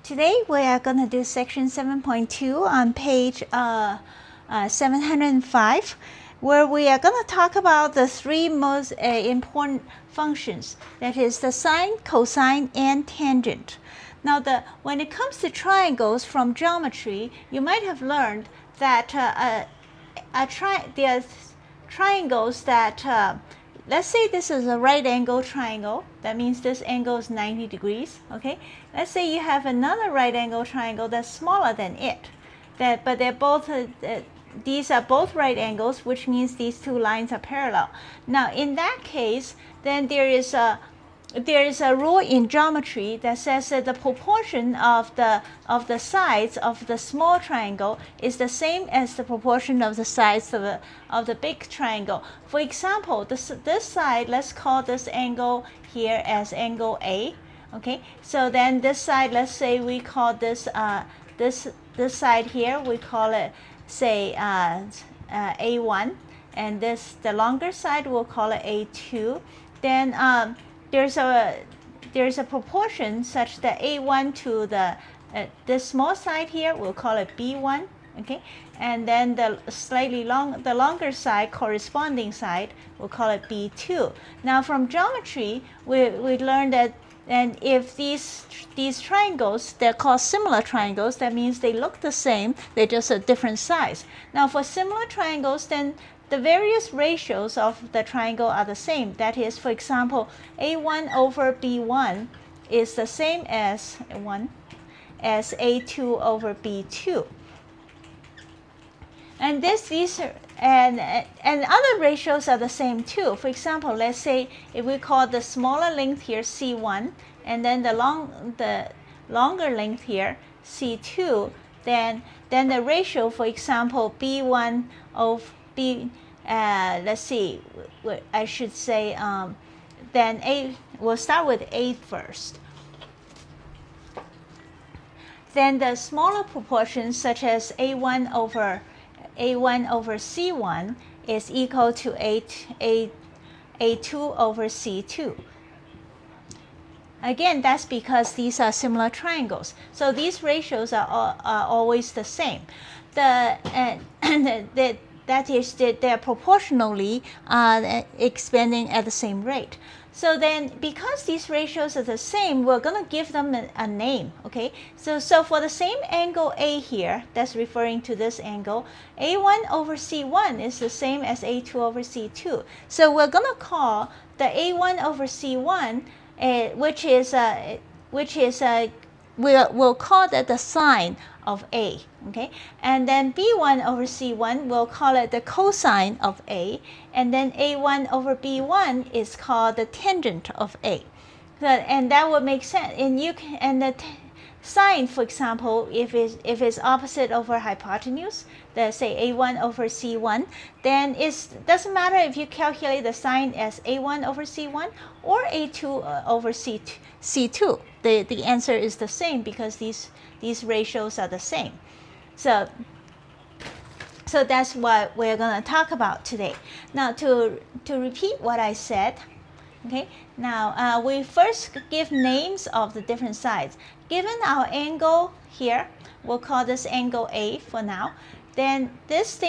Today we are going to do section 7.2 on page 705, where we are going to talk about the three most important functions, that is the sine, cosine, and tangent. Now, when it comes to triangles from geometry, you might have learned that there are triangles that let's say this is a right angle triangle. That means this angle is 90 degrees. Okay. Let's say you have another right angle triangle that's smaller than it. But they're both these are both right angles, which means these two lines are parallel. Now, in that case, then there is a rule in geometry that says that the proportion of the sides of the small triangle is the same as the proportion of the sides of the big triangle. For example, this side, let's call this angle here as angle A. Okay, so then this side, let's say we call this this side here, we call it, say, A1, and the longer side we'll call it A2. Then there's a proportion such that A1 to the small side here, we'll call it B1, okay, and then the longer side, corresponding side, we'll call it B2. Now, from geometry, we learned that, and if these triangles, they're called similar triangles, that means they look the same, they're just a different size. Now, for similar triangles, then the various ratios of the triangle are the same. That is, for example, A1 over B1 is the same as A2 over B2. And and other ratios are the same too. For example, let's say if we call the smaller length here C1, and then the longer length here C2, then the ratio, for example, B1 of B, let's see, I should say, then we'll start with A first. Then the smaller proportions, such as A1 over C1, is equal to A2 over C2. Again, that's because these are similar triangles. So these ratios are always the same. That is, they're proportionally expanding at the same rate. So then, because these ratios are the same, we're going to give them a name, okay? So for the same angle A here, that's referring to this angle, A1 over C1 is the same as A2 over C2. So we're going to call the A1 over C1, we'll call that the sine of A, okay? And then B1 over C1, we'll call it the cosine of A, and then A1 over B1 is called the tangent of A. So, and that would make sense. And the sine, for example, if it's opposite over hypotenuse, let's say A1 over C1, then it doesn't matter if you calculate the sine as A1 over C1 or A2 over C2. The answer is the same because these ratios are the same. So that's what we're going to talk about today. Now, to repeat what I said, okay, now we first give names of the different sides. Given our angle here, we'll call this angle A for now. Then this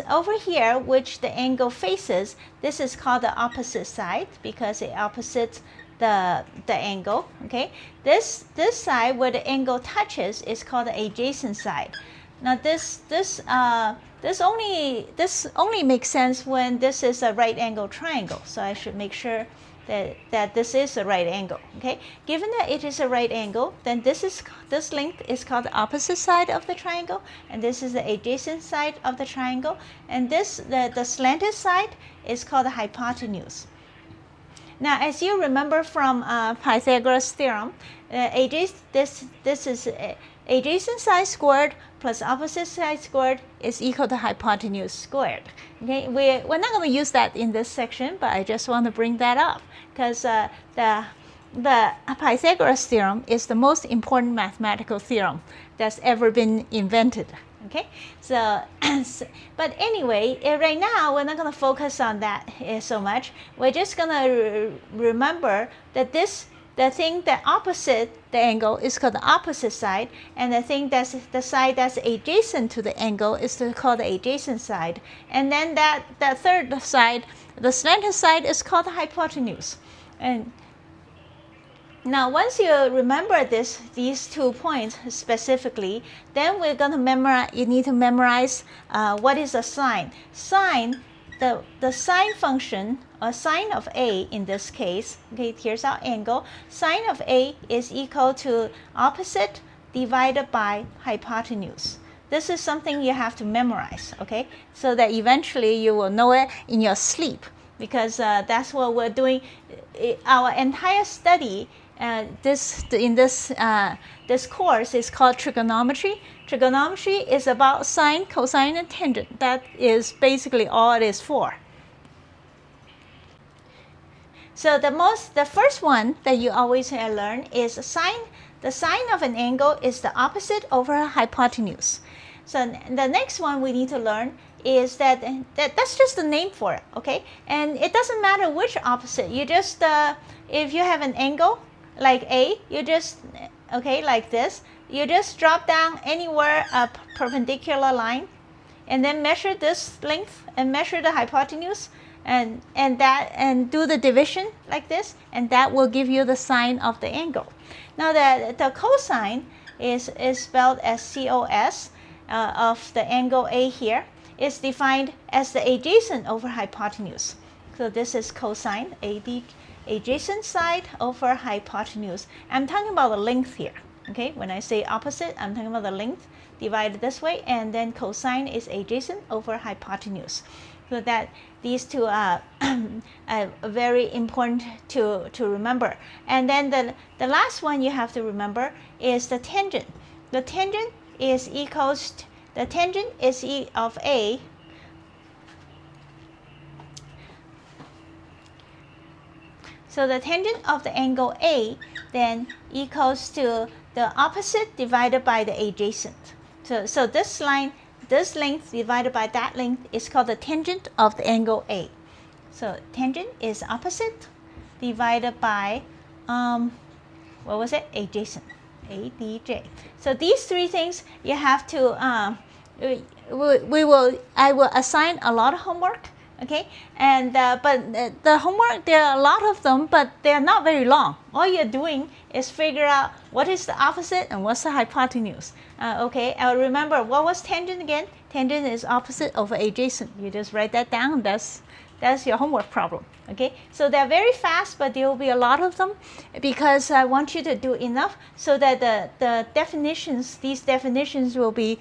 over here, which the angle faces, this is called the opposite side because it opposites the angle, okay? This side where the angle touches is called the adjacent side. Now this only makes sense when this is a right angle triangle. So I should make sure that this is a right angle, okay? Given that it is a right angle, then this length is called the opposite side of the triangle, and this is the adjacent side of the triangle, and the slanted side is called the hypotenuse. Now, as you remember from Pythagoras' theorem, this is adjacent side squared plus opposite side squared is equal to hypotenuse squared. Okay, we're not going to use that in this section, but I just want to bring that up because the Pythagoras theorem is the most important mathematical theorem that's ever been invented. Okay, so but anyway, right now we're not going to focus on that so much. We're just going to remember that this the thing that opposite the angle is called the opposite side, and the thing that's the side that's adjacent to the angle is called the adjacent side. And then that third side, the slanted side, is called the hypotenuse. And now, once you remember these 2 points specifically, then we're going to memorize. You need to memorize what is a sine. Sine, the sine function, or sine of A in this case. Okay, here's our angle. Sine of A is equal to opposite divided by hypotenuse. This is something you have to memorize. Okay, so that eventually you will know it in your sleep, because that's what we're doing. Our entire study. This course is called trigonometry. Trigonometry is about sine, cosine, and tangent. That is basically all it is for. So the first one that you always learn is sine. The sine of an angle is the opposite over a hypotenuse. So the next one we need to learn is that's just the name for it, okay? And it doesn't matter which opposite. You just if you have an angle like A, you just, okay, like this, you just drop down anywhere a perpendicular line, and then measure this length and measure the hypotenuse, and do the division like this, and that will give you the sine of the angle. Now the cosine is spelled as cos of the angle A here. Is defined as the adjacent over hypotenuse. So this is cosine, adjacent side over hypotenuse. I'm talking about the length here. Okay, when I say opposite, I'm talking about the length divided this way, and then cosine is adjacent over hypotenuse. So that these two are very important to remember. And then the last one you have to remember is the tangent. The tangent is equals to, the tangent is E of A so the tangent of the angle A then equals to the opposite divided by the adjacent. So this line, this length divided by that length is called the tangent of the angle A. So tangent is opposite divided by what was it? Adjacent. ADJ. So these three things you have to I will assign a lot of homework, okay? And but the homework, there are a lot of them, but they're not very long. All you're doing is figure out what is the opposite and what's the hypotenuse. Okay, remember, what was tangent again? Tangent is opposite over adjacent. You just write that down. That's your homework problem. Okay, so they're very fast, but there will be a lot of them because I want you to do enough so that the definitions, these definitions will be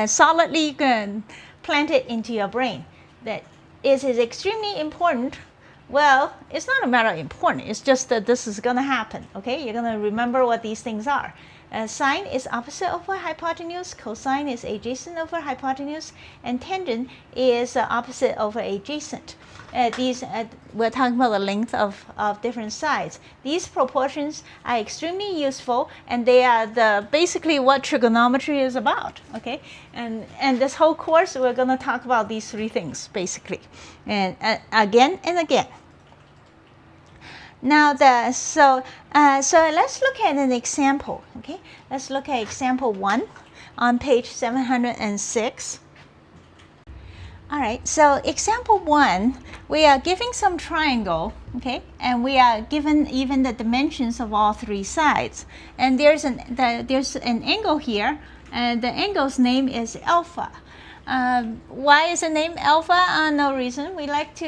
solidly planted into your brain. That is extremely important. Well, it's not a matter of important. It's just that this is going to happen. Okay, you're going to remember what these things are. Sine is opposite over hypotenuse, cosine is adjacent over hypotenuse, and tangent is opposite over adjacent. We're talking about the length of different sides. These proportions are extremely useful, and they are basically what trigonometry is about. Okay, and this whole course we're going to talk about these three things basically, and again and again. Now so let's look at an example. Okay, let's look at example 1 on page 706. All right, so example 1, we are giving some triangle, okay, and we are given even the dimensions of all three sides. And there's an angle here, and the angle's name is alpha. Why is the name alpha? No reason. We like to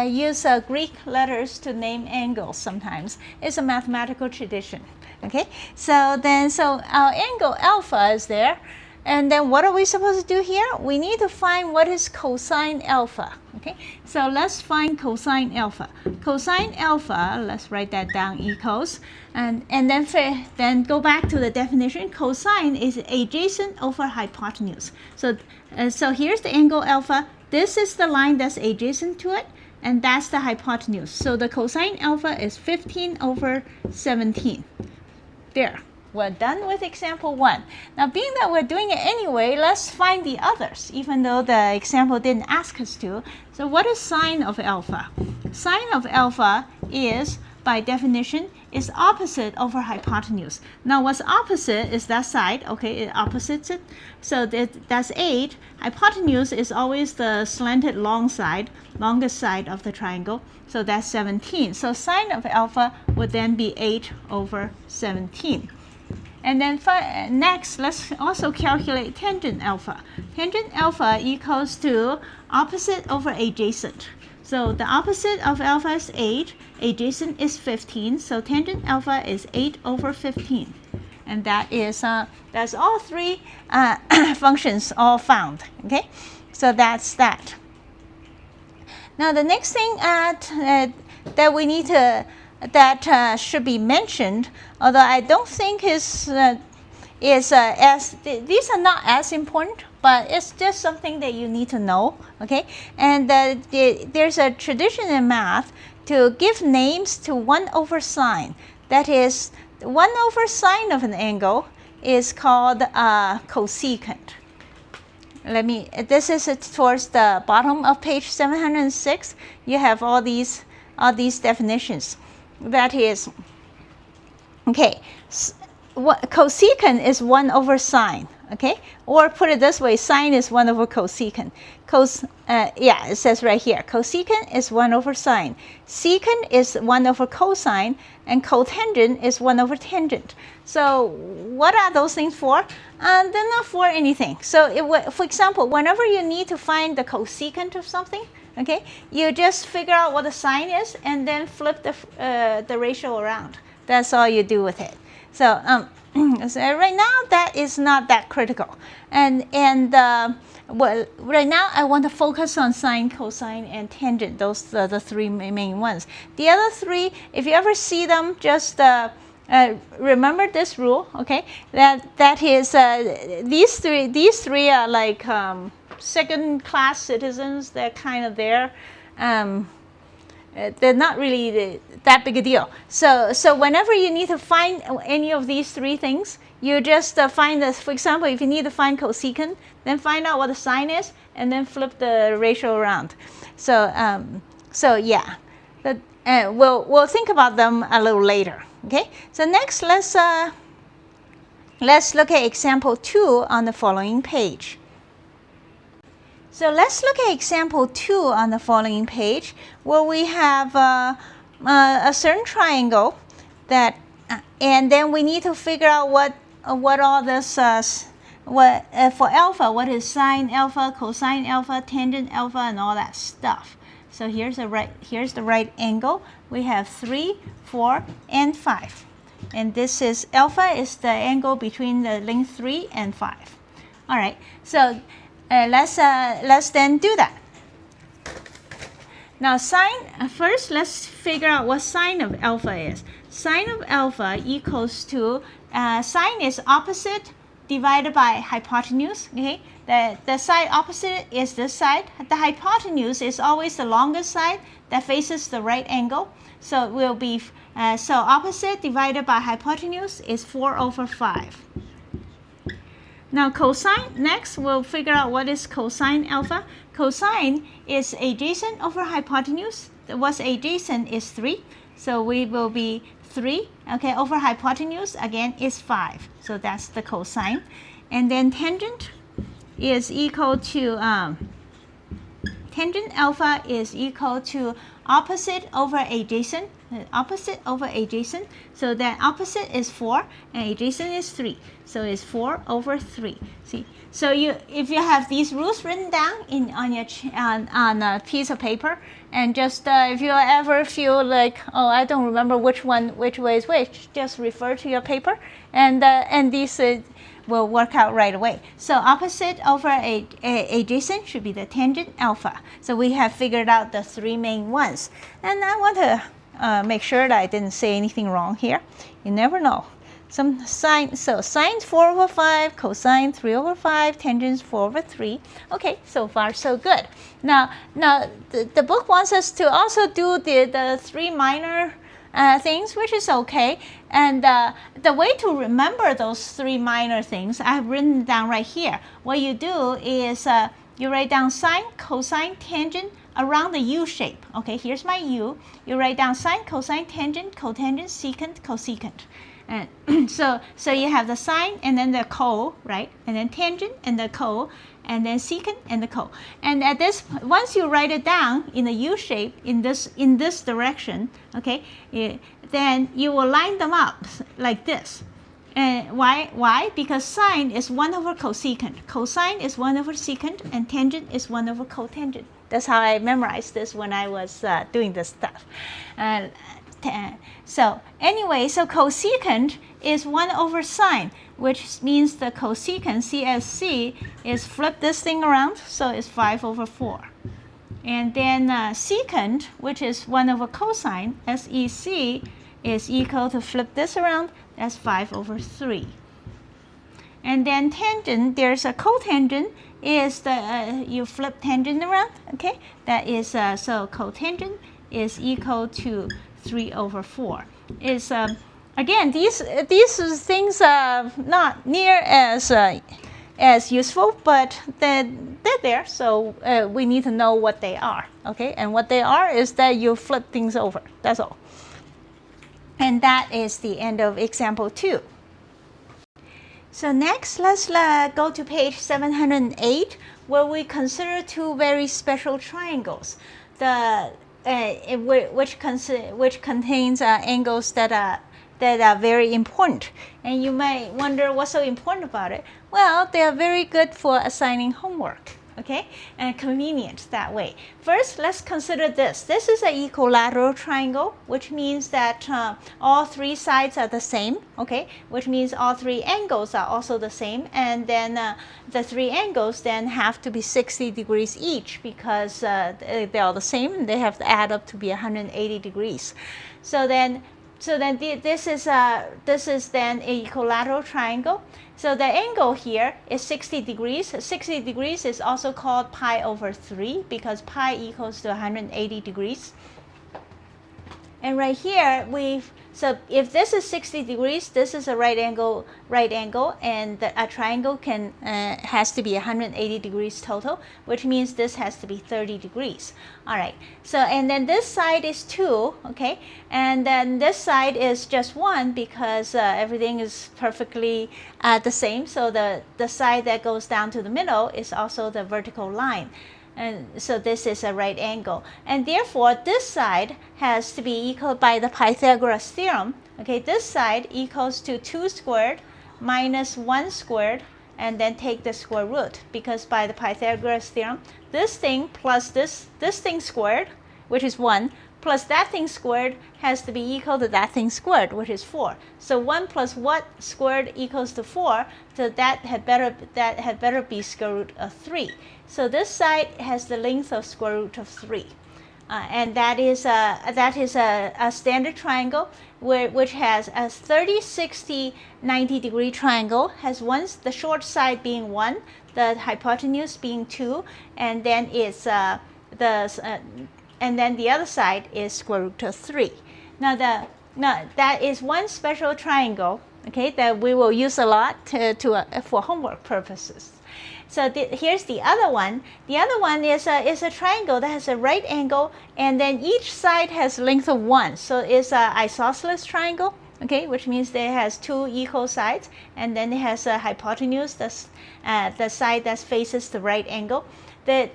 use Greek letters to name angles sometimes. It's a mathematical tradition. Okay, so our angle alpha is there. And then what are we supposed to do here? We need to find what is cosine alpha. Okay, so let's find cosine alpha. Cosine alpha, let's write that down, equals, and then go back to the definition. Cosine is adjacent over hypotenuse. So here's the angle alpha. This is the line that's adjacent to it, and that's the hypotenuse. So the cosine alpha is 15 over 17. There. We're done with example 1. Now, being that we're doing it anyway, let's find the others, even though the example didn't ask us to. So what is sine of alpha? Sine of alpha is by definition, is opposite over hypotenuse. Now, what's opposite is that side, okay, it opposites it. So that's 8. Hypotenuse is always the slanted longest side of the triangle. So that's 17. So sine of alpha would then be 8 over 17. And then next, let's also calculate tangent alpha. Tangent alpha equals to opposite over adjacent. So the opposite of alpha is 8, adjacent is 15, so tangent alpha is 8 over 15. And that is, that's all three functions all found, okay? So that's that. Now the next thing that we need to, that should be mentioned, although I don't think these are not as important, but it's just something that you need to know, okay? And there's a tradition in math to give names to 1 over sine. That is, 1 over sine of an angle is called cosecant. This is towards the bottom of page 706. You have all these definitions. That is, okay, cosecant is 1 over sine, okay? Or put it this way, sine is 1 over cosecant. Yeah, it says right here, cosecant is 1 over sine. Secant is 1 over cosine, and cotangent is 1 over tangent. So what are those things for? They're not for anything. So for example, whenever you need to find the cosecant of something, okay, you just figure out what the sine is and then flip the ratio around. That's all you do with it. So, so right now that is not that critical. Well, right now I want to focus on sine, cosine, and tangent. Those are the three main ones. The other three, if you ever see them, just remember this rule, okay? That is these three are like second-class citizens. They're kind of there. They're not really that big a deal. So whenever you need to find any of these three things, you just find this. For example, if you need to find cosecant, then find out what the sine is, and then flip the ratio around. So yeah, we'll think about them a little later. Okay. So next, let's look at example 2 on the following page. So let's look at example 2 on the following page, where we have a certain triangle that, and then we need to figure out what all this, for alpha, what is sine alpha, cosine alpha, tangent alpha, and all that stuff. So here's the right angle. We have 3, 4, and 5, and this is alpha is the angle between the length 3 and 5. All right. So let's then do that. Now sine, first let's figure out what sine of alpha is. Sine of alpha equals to, sine is opposite divided by hypotenuse, okay? The side opposite is this side. The hypotenuse is always the longest side that faces the right angle. So it will be, so opposite divided by hypotenuse is 4 over 5. Now cosine, next we'll figure out what is cosine alpha. Cosine is adjacent over hypotenuse. What's adjacent is 3. So we will be 3, okay, over hypotenuse again is 5. So that's the cosine. And then tangent is equal to, tangent alpha is equal to opposite over adjacent. Opposite over adjacent, so that opposite is 4 and adjacent is 3, so it's 4 over 3. See, so if you have these rules written down on a piece of paper, and just if you ever feel like, oh, I don't remember which way is which, just refer to your paper, and these will work out right away. So opposite over adjacent should be the tangent alpha. So we have figured out the three main ones, and I want to make sure that I didn't say anything wrong here. You never know. Some sine, so sine's 4 over 5, cosine 3 over 5, tangent's 4 over 3. Okay, so far so good. Now the book wants us to also do the three minor things, which is okay. And the way to remember those three minor things, I have written down right here. What you do is you write down sine, cosine, tangent, around the U shape. Okay, here's my U. You write down sine, cosine, tangent, cotangent, secant, cosecant. And so you have the sine and then the co, right? And then tangent and the co, and then secant and the co. And at this, once you write it down in the U shape in this direction, okay, then you will line them up like this. And why? Because sine is 1 over cosecant, cosine is 1 over secant, and tangent is 1 over cotangent. That's how I memorized this when I was doing this stuff. So anyway, so cosecant is 1 over sine, which means the cosecant, CSC, is flip this thing around, so it's 5 over 4. And then secant, which is 1 over cosine, SEC, is equal to flip this around, that's 5 over 3. And then tangent, there's a cotangent, is the, you flip tangent around, okay? That is, so cotangent is equal to 3 over 4. Is again, these things are not near as useful, but they're there, so we need to know what they are, okay? And what they are is that you flip things over, that's all. And that is the end of example 2. So next, let's go to page 708, where we consider two very special triangles, which contains angles that are very important. And you might wonder what's so important about it. Well, they are very good for assigning homework, okay, and convenient that way. First, let's consider this. This is an equilateral triangle, which means that all 3 sides are the same, okay, which means all 3 angles are also the same, and then the 3 angles then have to be 60 degrees each, because they're all the same, and they have to add up to be 180 degrees. So then this is then an equilateral triangle. So the angle here is 60 degrees. 60 degrees is also called pi over 3, because pi equals to 180 degrees. And right here, so if this is 60 degrees, this is a right angle, and a triangle has to be 180 degrees total, which means this has to be 30 degrees. All right, so and then this side is 2, okay, and then this side is just 1, because everything is perfectly the same. So the side that goes down to the middle is also the vertical line. And so this is a right angle, and therefore this side has to be equal by the Pythagoras theorem. Okay, this side equals to 2 squared minus 1 squared, and then take the square root, because by the Pythagoras theorem, this thing plus this thing squared, which is 1, plus that thing squared has to be equal to that thing squared, which is 4. So 1 plus what squared equals to 4, so that had better be square root of 3. So this side has the length of square root of 3. And that is a standard triangle which has a 30, 60, 90 degree triangle, has the short side being 1, the hypotenuse being 2, and then it's and then the other side is square root of 3. Now that is one special triangle, okay, that we will use a lot for homework purposes. So here's the other one. The other one is a triangle that has a right angle, and then each side has length of 1. So it's an isosceles triangle, okay, which means it has 2 equal sides, and then it has a hypotenuse, that's the side that faces the right angle. The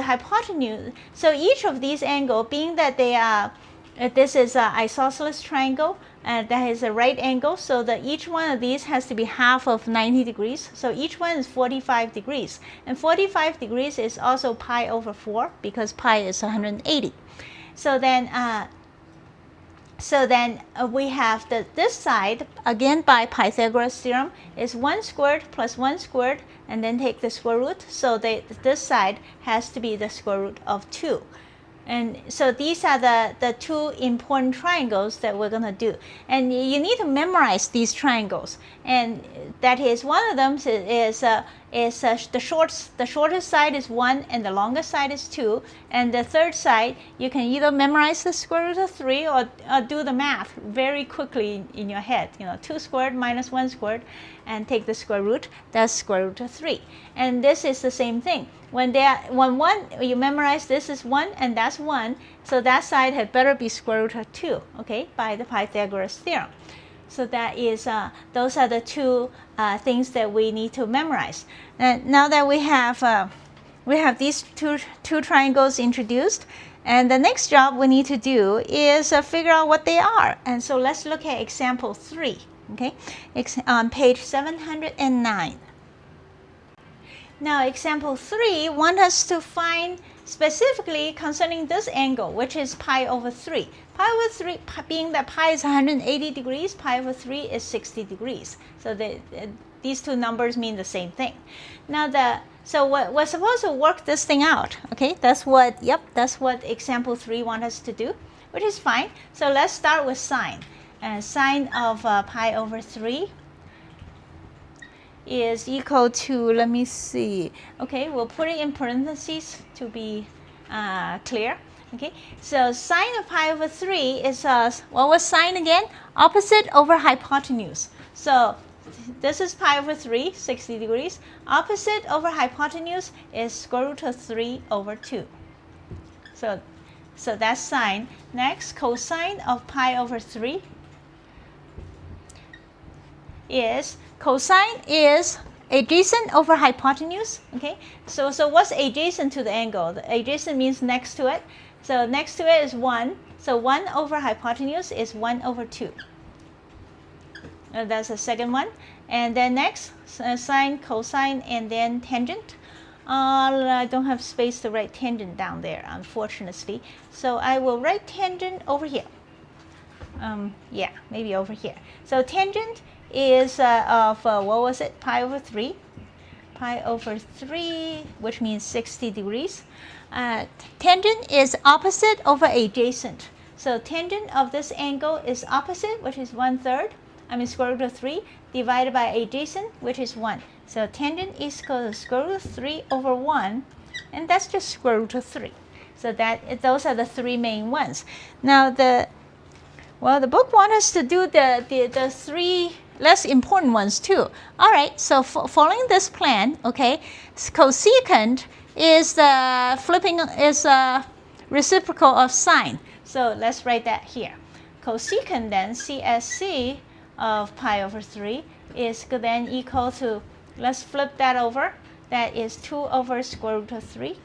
hypotenuse, so each of these angles, being that they are, this is an isosceles triangle, that has a right angle, so that each one of these has to be half of 90 degrees. So each one is 45 degrees. And 45 degrees is also pi over 4, because pi is 180. So then we have this side, again by Pythagoras theorem, is 1 squared plus 1 squared, and then take the square root. So this side has to be the square root of 2. And so these are the 2 important triangles that we're going to do. And you need to memorize these triangles. And that is, one of them is the shortest side is 1 and the longest side is 2, and the third side you can either memorize the square root of 3 or do the math very quickly in your head. 2 squared minus 1 squared, and take the square root. That's square root of 3. And this is the same thing. When one, you memorize this is 1 and that's 1, so that side had better be square root of 2, okay, by the Pythagoras theorem. So that is, those are the two things that we need to memorize. And now that we have these two triangles introduced, and the next job we need to do is figure out what they are. And so let's look at example 3, okay, on page 709. Now example 3 wants us to find specifically concerning this angle, which is pi over 3. Pi over 3, being that pi is 180 degrees, pi over 3 is 60 degrees. So these two numbers mean the same thing. Now so we're supposed to work this thing out, okay? That's what example 3 wants us to do, which is fine. So let's start with sine. Sine of pi over 3 is equal to, let me see, okay, we'll put it in parentheses to be clear. Okay, so sine of pi over 3 is, what was sine again? Opposite over hypotenuse. So this is pi over 3, 60 degrees. Opposite over hypotenuse is square root of 3 over 2. So that's sine. Next, cosine of pi over 3 is, cosine is adjacent over hypotenuse, okay? So what's adjacent to the angle? The adjacent means next to it. So next to it is 1. So 1 over hypotenuse is 1 over 2. That's the second one. And then next, sine, cosine, and then tangent. I don't have space to write tangent down there, unfortunately. So I will write tangent over here. Yeah, maybe over here. So tangent is of, what was it, pi over 3. Pi over 3, which means 60 degrees. Tangent is opposite over adjacent. So tangent of this angle is opposite, which is 1/3. Square root of 3 divided by adjacent, which is 1. So tangent is equal to square root of 3 over 1, and that's just square root of 3. So those are the three main ones. Now the book wants us to do the three less important ones too. All right, so following this plan, okay, cosecant is reciprocal of sine. So let's write that here. Cosecant then, CSC of pi over 3 is then equal to, let's flip that over, that is 2 over square root of 3.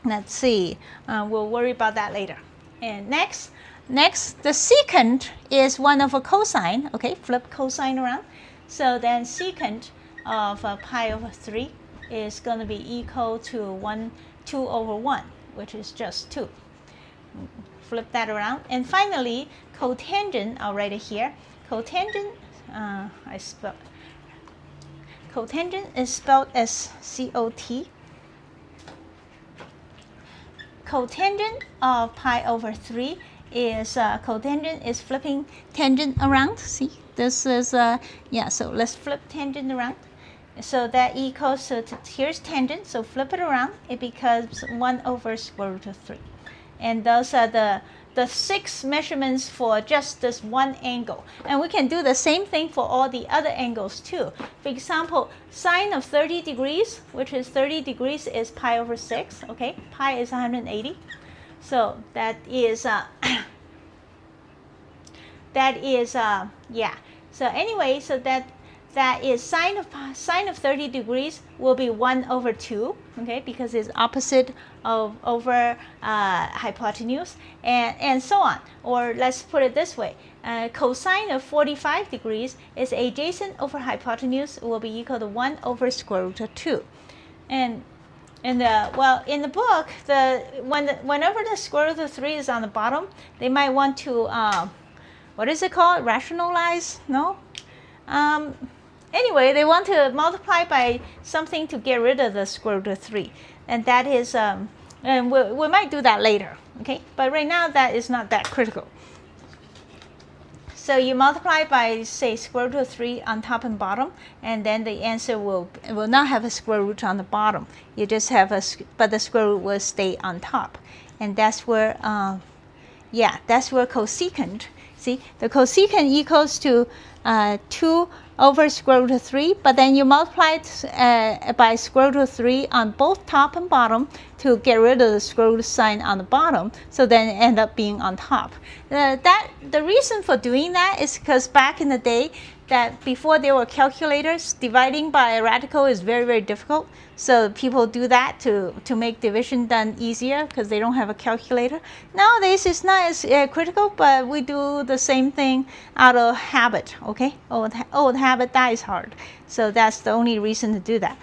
Let's see, we'll worry about that later. And next, the secant is 1 over cosine, okay, flip cosine around. So then secant of pi over 3 is going to be equal to 2 over 1, which is just 2. Flip that around. And finally, cotangent, I'll write it here. Cotangent, cotangent is spelled as C-O-T. Cotangent of pi over 3 is, cotangent is flipping tangent around. See, this is, yeah, so let's flip tangent around. So that equals, here's tangent, so flip it around, it becomes 1 over square root of 3. And those are the 6 measurements for just this one angle. And we can do the same thing for all the other angles too. For example, sine of 30 degrees, which is 30 degrees is pi over 6, okay? Pi is 180. So that is, yeah. So anyway, so that is sine of 30 degrees will be 1 over 2, okay, because it's opposite over hypotenuse, and so on. Or let's put it this way, cosine of 45 degrees is adjacent over hypotenuse will be equal to 1 over square root of 2. And in the book, whenever the square root of 3 is on the bottom, they might want to, what is it called, rationalize? No? Anyway, they want to multiply by something to get rid of the square root of 3. And that is, and we might do that later, okay? But right now, that is not that critical. So you multiply by, say, square root of 3 on top and bottom, and then the answer will not have a square root on the bottom. You just have but the square root will stay on top. And that's where, that's where cosecant, see, the cosecant equals to 2 over square root of 3, but then you multiply it by square root of 3 on both top and bottom to get rid of the square root sign on the bottom, so then it end up being on top. The reason for doing that is because back in the day, that before there were calculators, dividing by a radical is very, very difficult. So people do that to make division done easier because they don't have a calculator. Nowadays it's not as critical, but we do the same thing out of habit, okay? Old habit dies hard. So that's the only reason to do that.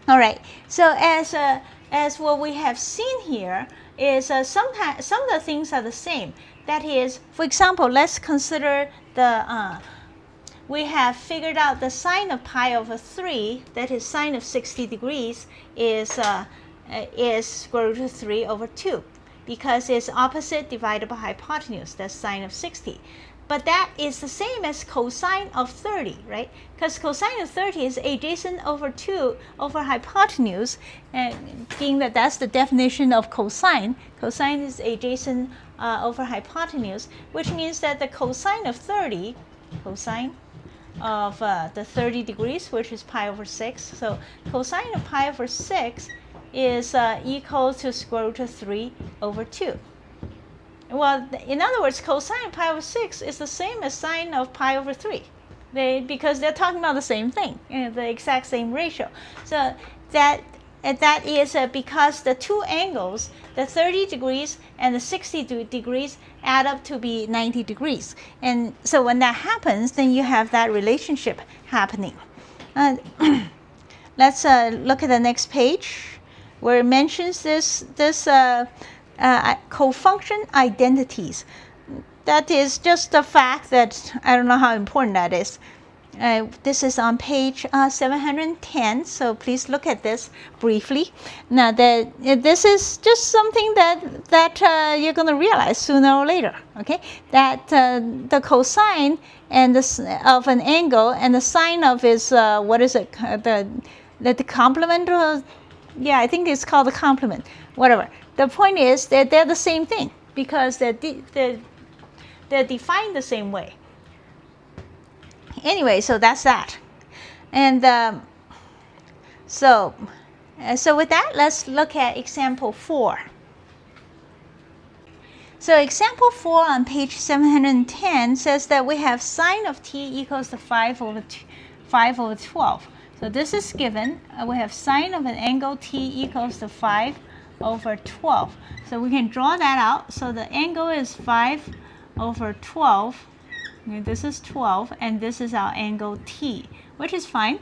All right, so as what we have seen here is sometimes some of the things are the same. That is, for example, let's consider we have figured out the sine of pi over 3, that is sine of 60 degrees, is square root of 3 over 2, because it's opposite divided by hypotenuse, that's sine of 60. But that is the same as cosine of 30, right? Because cosine of 30 is adjacent over 2 over hypotenuse, and being that that's the definition of cosine. Cosine is adjacent over hypotenuse, which means that the cosine of 30, cosine of the 30 degrees, which is pi over 6. So cosine of pi over 6 is equal to square root of 3 over 2. Well, in other words, cosine of pi over 6 is the same as sine of pi over 3. Because they're talking about the same thing, the exact same ratio. So that is because the two angles, the 30 degrees and the 60 degrees, add up to be 90 degrees. And so when that happens, then you have that relationship happening. Let's look at the next page, where it mentions this cofunction identities. That is just the fact that I don't know how important that is. This is on page 710, so please look at this briefly. Now, this is just something that you're going to realize sooner or later, okay? That the cosine and of an angle and the sine of is, what is it, the complement? Yeah, I think it's called the complement, whatever. The point is that they're the same thing because they're defined the same way. Anyway, so that's that. And so with that, let's look at example 4. So example 4 on page 710 says that we have sine of t equals to 5 over 12. So this is given. We have sine of an angle t equals to 5 over 12. So we can draw that out. So the angle is 5 over 12. This is 12, and this is our angle t, which is fine.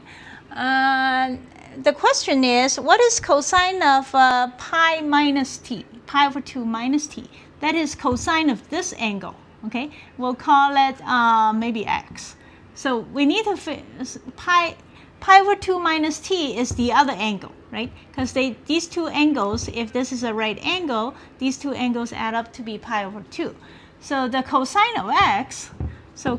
The question is, what is cosine of pi minus t, pi over 2 minus t? That is cosine of this angle, okay? We'll call it maybe x. So we need to pi over 2 minus t is the other angle, right? Because these two angles, if this is a right angle, these two angles add up to be pi over 2. So the cosine of x,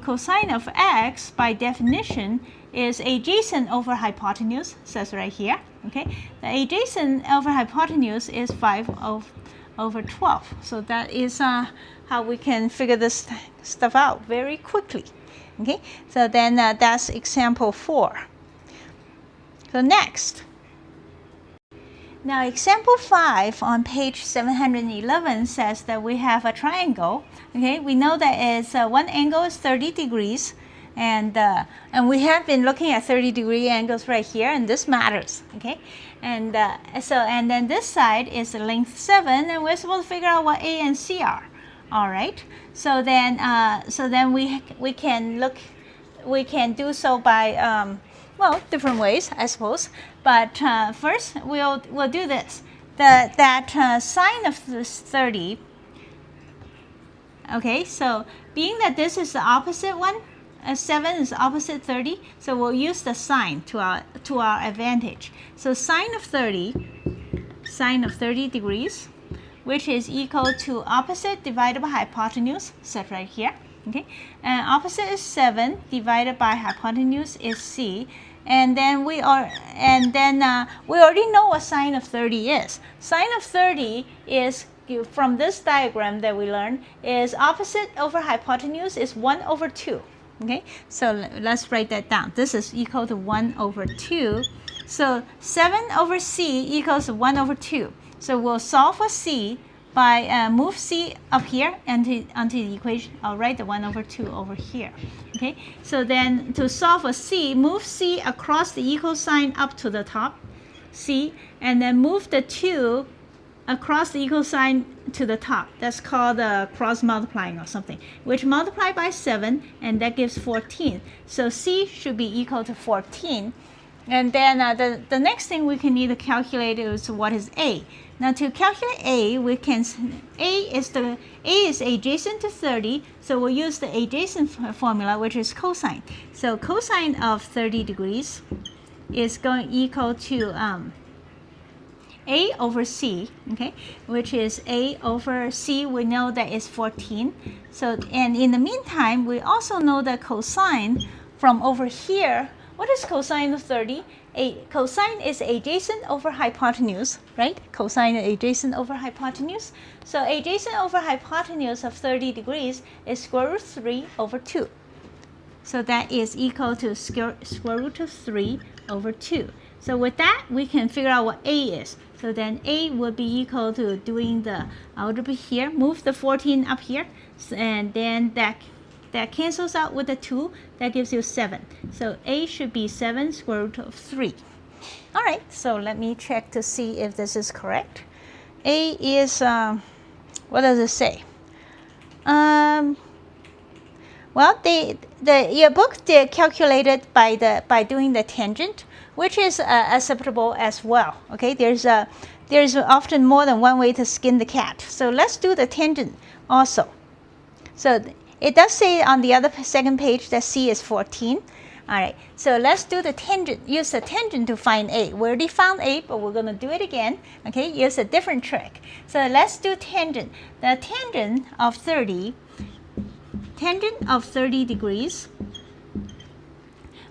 cosine of x by definition is adjacent over hypotenuse, says right here, okay? The adjacent over hypotenuse is 5 over 12. So that is how we can figure this stuff out very quickly, okay? So then that's example 4. So next. Now example 5 on page 711 says that we have a triangle. Okay, we know that it's one angle is 30 degrees, and we have been looking at 30-degree angles right here, and this matters. Okay, and then this side is the length 7, and we're supposed to figure out what A and C are. All right. So then we can do so by different ways, I suppose. But first, we'll do this. That sine of this 30. Okay, so being that this is the opposite one, 7 is opposite 30, so we'll use the sine to our advantage. So sine of 30 degrees which is equal to opposite divided by hypotenuse, set right here. Okay, and opposite is 7 divided by hypotenuse is c, and then we already know what sine of 30 is. Sine of 30 is, from this diagram that we learned, is opposite over hypotenuse is 1 over 2. Okay, so let's write that down. This is equal to 1 over 2. So 7 over c equals 1 over 2. So we'll solve for c by move c up here onto the equation. I'll write the 1 over 2 over here. Okay, so then to solve for c, move c across the equal sign up to the top, c, and then move the 2 across the equal sign to the top. That's called cross multiplying or something, which multiply by 7, and that gives 14. So c should be equal to 14. And then the next thing we can need to calculate is what is a. Now to calculate a, we can a is adjacent to 30, so we'll use the adjacent formula, which is cosine. So cosine of 30 degrees is going equal to a over c, okay, which is a over c. We know that is 14. So, and in the meantime, we also know that cosine from over here. What is cosine of 30? Cosine is adjacent over hypotenuse, right? Cosine is adjacent over hypotenuse. So adjacent over hypotenuse of 30 degrees is square root 3 over 2. So that is equal to square root of 3 over 2. So with that, we can figure out what a is. So then a would be equal to doing the algebra here, move the 14 up here, and then that cancels out with the 2. That gives you 7. So a should be 7 square root of 3. All right, so let me check to see if this is correct. A is, what does it say? Well, your book they calculated by doing the tangent, which is acceptable as well. Okay, there's often more than one way to skin the cat. So let's do the tangent also. So it does say on the other second page that c is 14. All right, so let's do the tangent. Use the tangent to find a. We already found a, but we're going to do it again. Okay, use a different trick. So let's do tangent. The tangent of 30 degrees.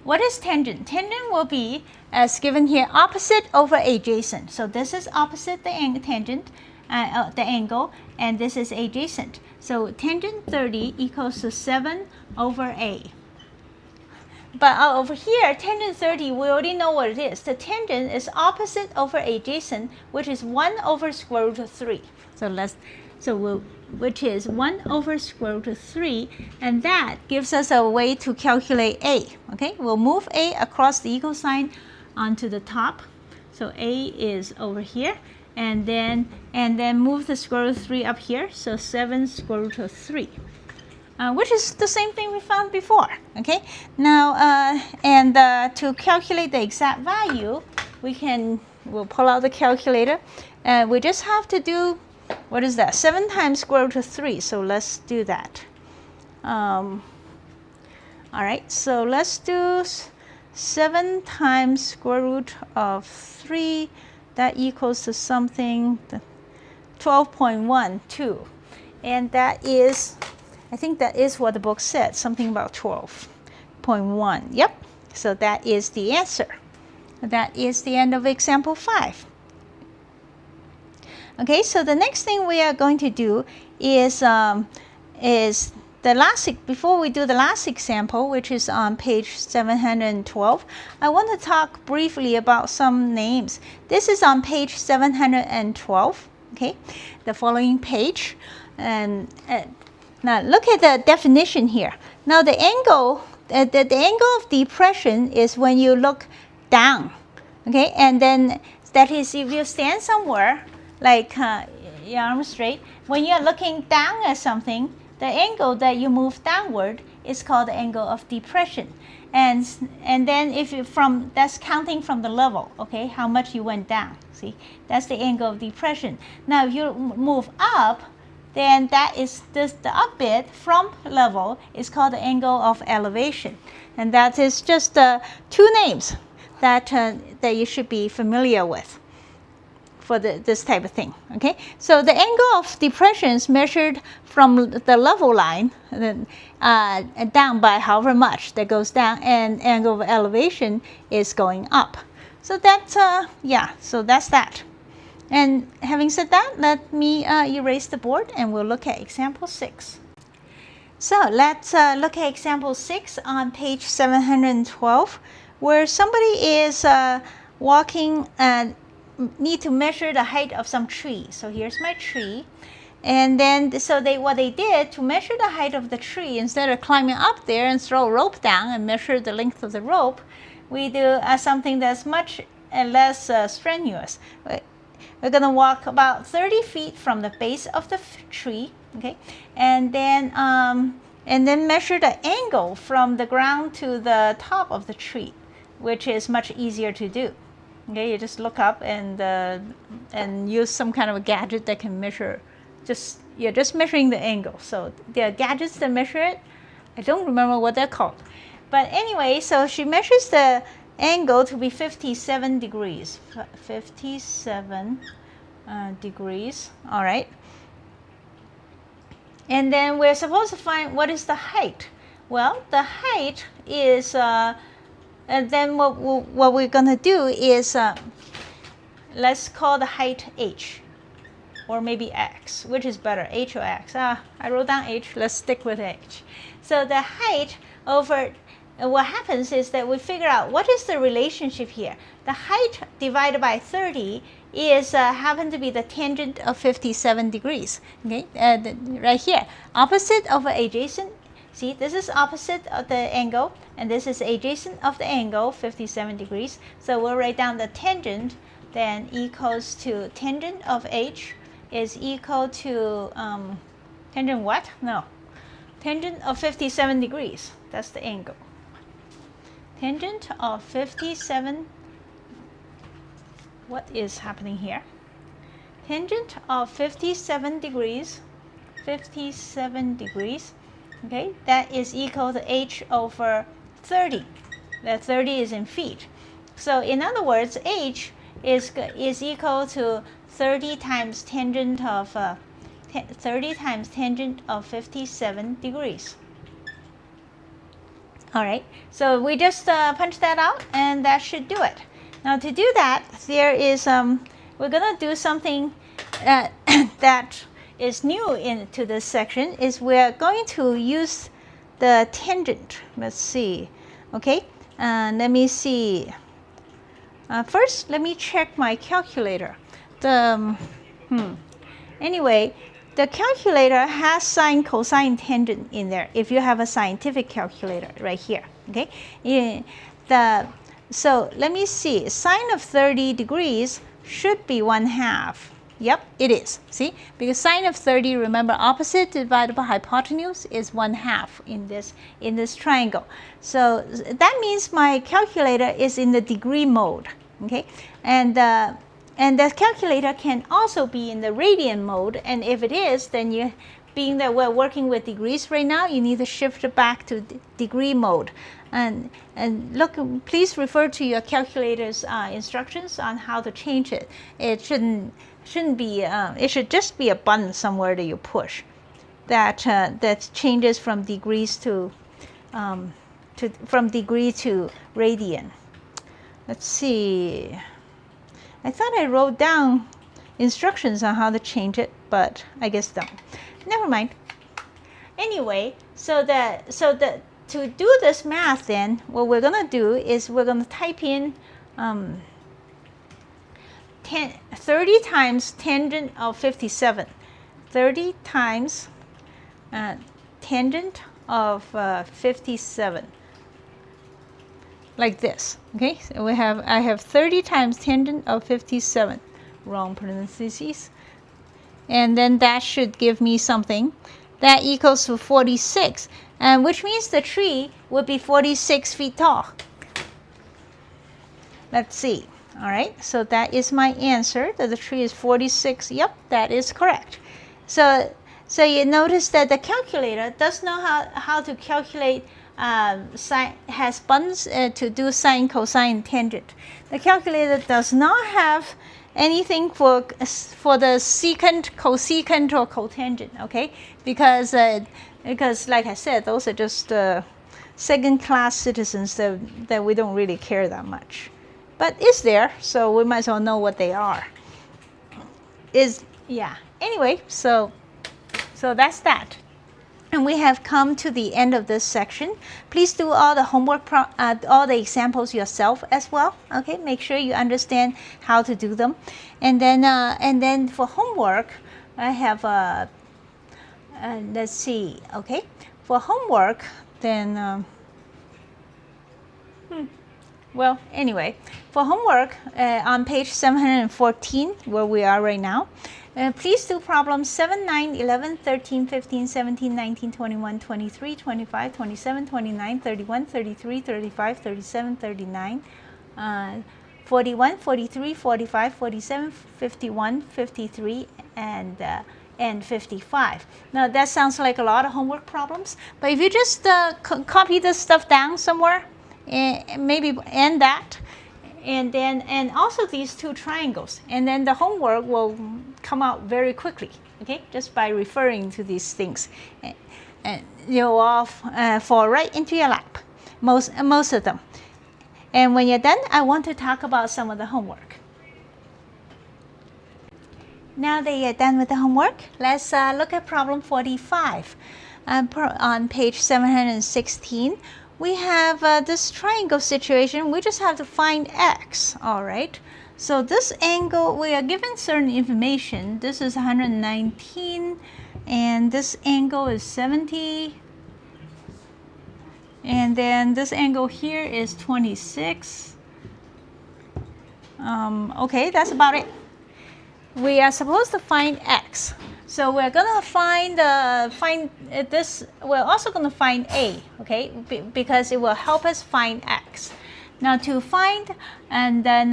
What is tangent? Tangent will be, as given here, opposite over adjacent. So this is opposite the tangent, the angle, and this is adjacent. So tangent 30 equals to 7 over a. But over here, tangent 30, we already know what it is. The tangent is opposite over adjacent, which is 1 over square root of 3. Which is 1 over square root of 3, and that gives us a way to calculate a. Okay, we'll move a across the equal sign onto the top. So a is over here, and then move the square root of 3 up here. So 7 square root of 3. Which is the same thing we found before. Okay, now to calculate the exact value, we'll pull out the calculator, and we just have to do, what is that? 7 times square root of 3. So let's do that. All right, so let's do 7 times square root of 3. That equals to something 12.12, and that is, I think that is what the book said, something about 12.1. Yep, so that is the answer. That is the end of example 5. Okay, so the next thing we are going to do is the last, before we do the last example, which is on page 712, I want to talk briefly about some names. This is on page 712, okay, the following page. And now look at the definition here. Now the angle, the angle of depression is when you look down, okay, and then that is if you stand somewhere, like your arm straight, when you're looking down at something, the angle that you move downward is called the angle of depression. And then if you that's counting from the level, okay, how much you went down. See, that's the angle of depression. Now if you move up, then that is the up bit from level is called the angle of elevation. And that is just 2 names that you should be familiar with for this type of thing. Okay, so the angle of depression is measured from the level line down by however much that goes down, and angle of elevation is going up. So that's yeah, so that's that. And having said that, let me erase the board and we'll look at example 6. So let's look at example 6 on page 712, where somebody is walking and need to measure the height of some tree. So here's my tree. And then what they did to measure the height of the tree, instead of climbing up there and throw a rope down and measure the length of the rope, we do something that's much less strenuous. We're going to walk about 30 feet from the base of the tree, okay, and then measure the angle from the ground to the top of the tree, which is much easier to do. Okay, you just look up and use some kind of a gadget that can measure. You're just measuring the angle. So there are gadgets that measure it. I don't remember what they're called, but anyway, so she measures the angle to be 57 degrees. 57 degrees. All right. And then we're supposed to find what is the height. Well, the height is, and then what we're going to do is, let's call the height h, or maybe x, which is better, h or x. I wrote down h, let's stick with h. So the height over, what happens is that we figure out what is the relationship here. The height divided by 30 is happen to be the tangent of 57 degrees. Okay, right here, opposite of adjacent. See, this is opposite of the angle, and this is adjacent of the angle, 57 degrees. So we'll write down the tangent, then equals to tangent of h is equal to tangent what? No, tangent of 57 degrees. That's the angle. Tangent of 57. What is happening here? Tangent of 57 degrees. 57 degrees. Okay, that is equal to h over 30. That 30 is in feet. So in other words, h is equal to 30 times tangent of 57 degrees. All right, so we just punch that out, and that should do it. Now to do that, there is we're gonna do something that is new into this section. Is we're going to use the tangent. Let's see. Okay, let me see. First, let me check my calculator. Anyway, the calculator has sine, cosine, tangent in there. If you have a scientific calculator right here, okay. So let me see. Sine of 30 degrees should be 1/2. Yep, it is. See, because sine of 30, remember, opposite divided by hypotenuse is 1/2 in this triangle. So that means my calculator is in the degree mode. Okay, and the calculator can also be in the radian mode. And if it is, then you, being that we're working with degrees right now, you need to shift it back to degree mode. And look, please refer to your calculator's instructions on how to change it. It shouldn't be. It should just be a button somewhere that you push, that changes from degrees to from degree to radian. Let's see. I thought I wrote down instructions on how to change it, but I guess no. Never mind. Anyway, to do this math, then what we're gonna do is we're gonna type in 30 times tangent of 57. 30 times tangent of 57. Like this. Okay, so I have 30 times tangent of 57. Wrong parentheses. And then that should give me something that equals to 46, and which means the tree would be 46 feet tall. Let's see. All right, so that is my answer, that the tree is 46. Yep, that is correct. So you notice that the calculator does know how to calculate has buttons to do sine, cosine, tangent. The calculator does not have anything for the secant, cosecant, or cotangent, okay? Because like I said, those are just second-class citizens that we don't really care that much. But it's there, so we might as well know what they are. Anyway, so that's that. And we have come to the end of this section. Please do all the homework, all the examples yourself as well. Okay, make sure you understand how to do them. And then for homework, I have let's see. Okay, for homework, then well, anyway, for homework on page 714, where we are right now. Please do problems 7, 9, 11, 13, 15, 17, 19, 21, 23, 25, 27, 29, 31, 33, 35, 37, 39, 41, 43, 45, 47, 51, 53, and 55. Now that sounds like a lot of homework problems, but if you just copy this stuff down somewhere, maybe end that, and also these two triangles, and then the homework will come out very quickly, okay, just by referring to these things, and you'll all fall right into your lap, most of them. And when you're done, I want to talk about some of the homework. Now that you're done with the homework, let's look at problem 45 on page 716. We have this triangle situation. We just have to find x, all right? So this angle, we are given certain information. This is 119, and this angle is 70. And then this angle here is 26. Okay, that's about it. We are supposed to find x. So we're gonna find this. We're also gonna find a, okay, because it will help us find x. Now to find, and then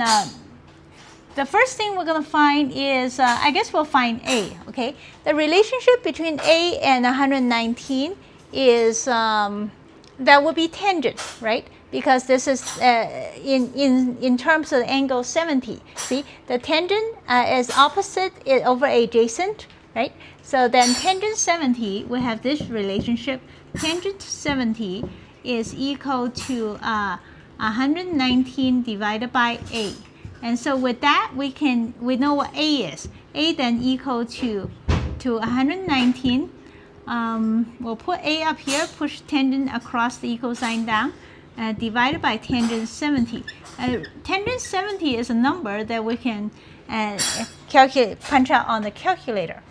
the first thing we're gonna find is, I guess we'll find a, okay. The relationship between a and 119 is that would be tangent, right? Because this is in terms of the angle 70. See, the tangent is opposite over adjacent. Right? So then tangent 70, we have this relationship. Tangent 70 is equal to 119 divided by a. And so with that, we know what a is. A then equal to 119. We'll put a up here, push tangent across the equal sign down, divided by tangent 70. Tangent 70 is a number that we can punch out on the calculator.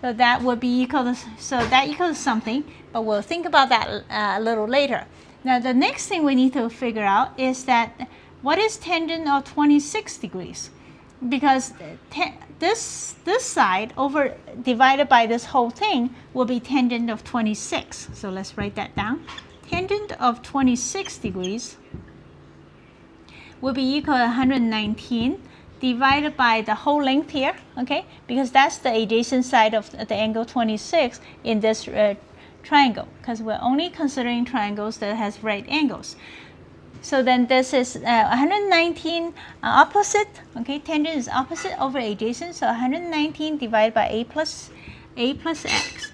So that would be equal to, so that equals something, but we'll think about that a little later. Now the next thing we need to figure out is that what is tangent of 26 degrees? Because this side over divided by this whole thing will be tangent of 26. So let's write that down. Tangent of 26 degrees will be equal to 119 divided by the whole length here, okay? Because that's the adjacent side of the angle 26 in this triangle, because we're only considering triangles that has right angles. So then this is 119 opposite, okay? Tangent is opposite over adjacent, so 119 divided by a plus x.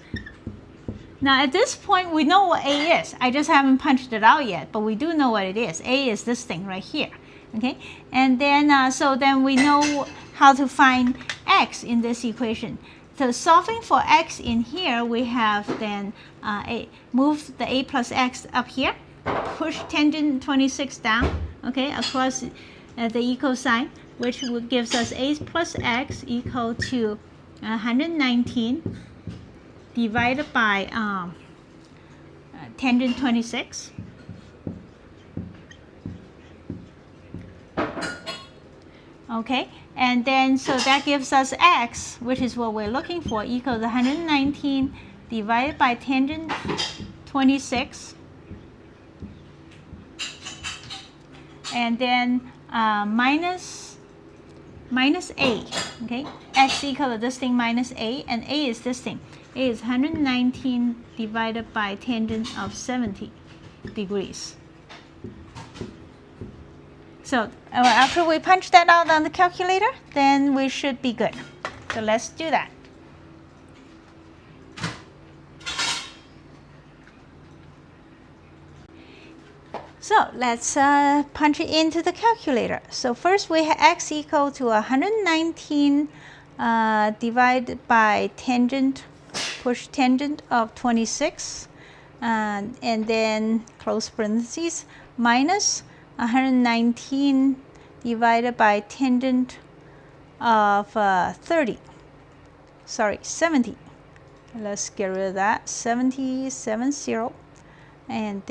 Now at this point, we know what a is. I just haven't punched it out yet, but we do know what it is. A is this thing right here. Okay, and then so then we know how to find x in this equation. So solving for x in here, we have then move the a plus x up here, push tangent 26 down, okay, across the equal sign, which gives us a plus x equal to 119 divided by tangent 26. Okay, and then so that gives us x, which is what we're looking for, equals 119 divided by tangent 26, and then minus a, okay, x equal to this thing minus a, and a is this thing. A is 119 divided by tangent of 70 degrees. So after we punch that out on the calculator, then we should be good. So let's do that. So let's punch it into the calculator. So first we have x equal to 119 divided by tangent, push tangent of 26, and then close parentheses, minus 119 divided by tangent of 70. Let's get rid of that, 70, and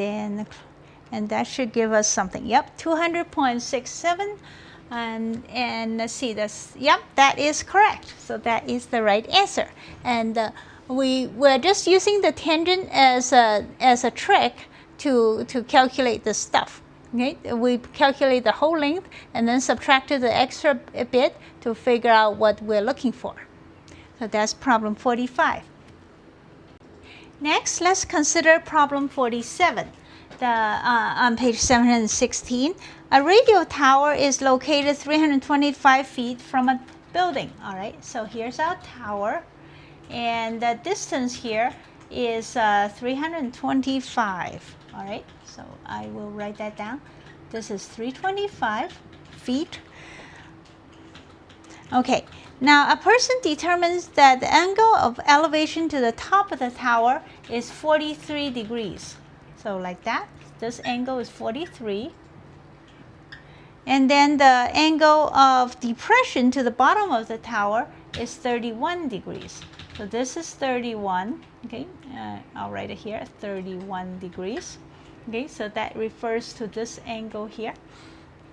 that should give us something. Yep, 200.67, and let's see, that is correct. So that is the right answer. And we're just using the tangent as a trick to calculate this stuff. Okay, we calculate the whole length and then subtracted the extra bit to figure out what we're looking for. So that's problem 45. Next, let's consider problem 47. On page 716, a radio tower is located 325 feet from a building. All right, so here's our tower, and the distance here is 325. All right, so I will write that down. This is 325 feet. Okay, now a person determines that the angle of elevation to the top of the tower is 43 degrees. So like that, this angle is 43. And then the angle of depression to the bottom of the tower is 31 degrees. So this is 31, okay, I'll write it here, 31 degrees. Okay, so that refers to this angle here.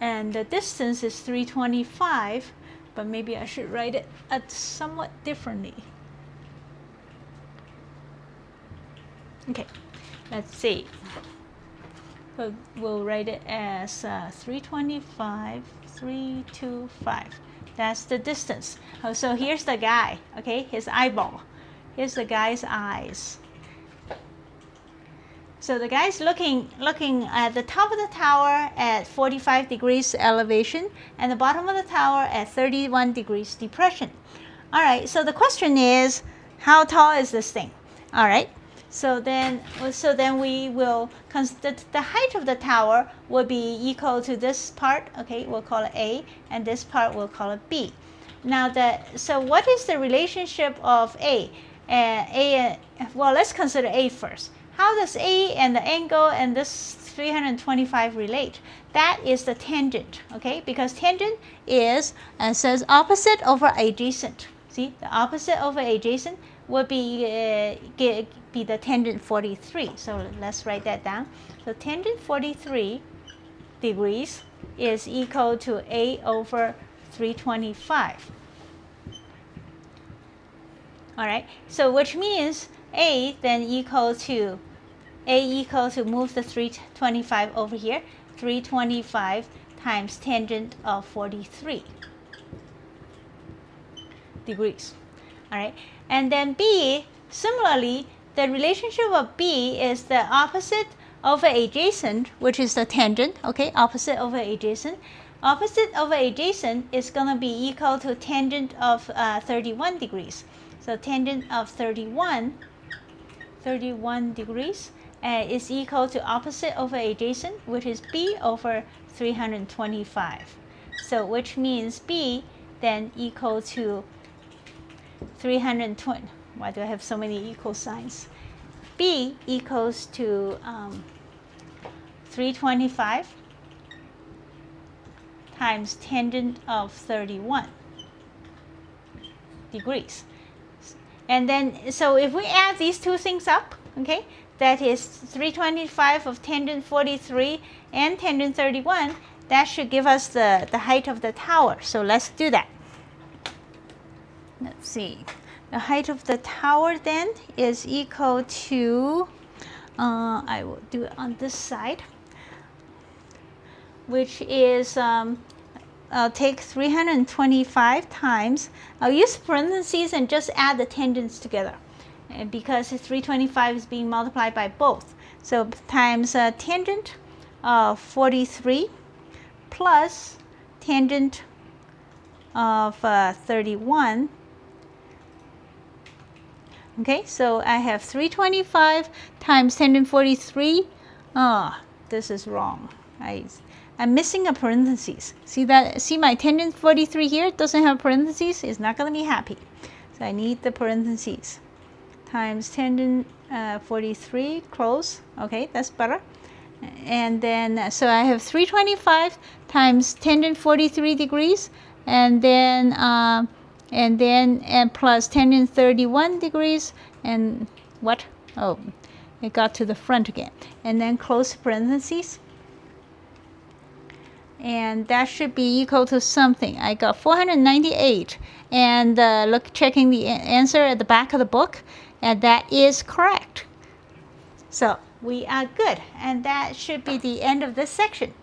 And the distance is 325, but maybe I should write it somewhat differently. Okay, let's see. So we'll write it as 325, 325. That's the distance. Oh, so here's the guy, okay, his eyeball. Here's the guy's eyes. So the guy's looking at the top of the tower at 45 degrees elevation and the bottom of the tower at 31 degrees depression. All right, so the question is, how tall is this thing? All right, so then we will consider the height of the tower will be equal to this part, okay, we'll call it A, and this part we'll call it B. Now so what is the relationship of A? Well, let's consider A first. How does A and the angle and this 325 relate? That is the tangent, okay? Because tangent is, says opposite over adjacent. See, the opposite over adjacent would be the tangent 43. So let's write that down. So tangent 43 degrees is equal to A over 325. All right, so which means A then equal to move the 325 over here, 325 times tangent of 43 degrees. All right, and then B, similarly, the relationship of B is the opposite over adjacent, which is the tangent, okay, opposite over adjacent. Opposite over adjacent is going to be equal to tangent of 31 degrees. So tangent of 31 degrees is equal to opposite over adjacent, which is B over 325. So which means B then equal to 320. Why do I have so many equal signs? B equals to 325 times tangent of 31 degrees. And then, so if we add these two things up, okay, that is 325 of tangent 43 and tangent 31, that should give us the height of the tower. So let's do that. Let's see. The height of the tower then is equal to, I will do it on this side, which is, I'll take 325 times, I'll use parentheses and just add the tangents together. And because 325 is being multiplied by both. So times tangent of 43 plus tangent of 31. Okay, so I have 325 times tangent 43. This is wrong. I'm missing a parentheses. See that? See my tangent 43 here? It doesn't have parentheses. It's not going to be happy. So I need the parentheses. Times tangent 43, close. Okay, that's better. And then, so I have 325 times tangent 43 degrees, and then plus tangent 31 degrees, and what? Oh, it got to the front again. And then close parentheses. And that should be equal to something. I got 498. And look, checking the answer at the back of the book, and that is correct. So we are good, and that should be the end of this section.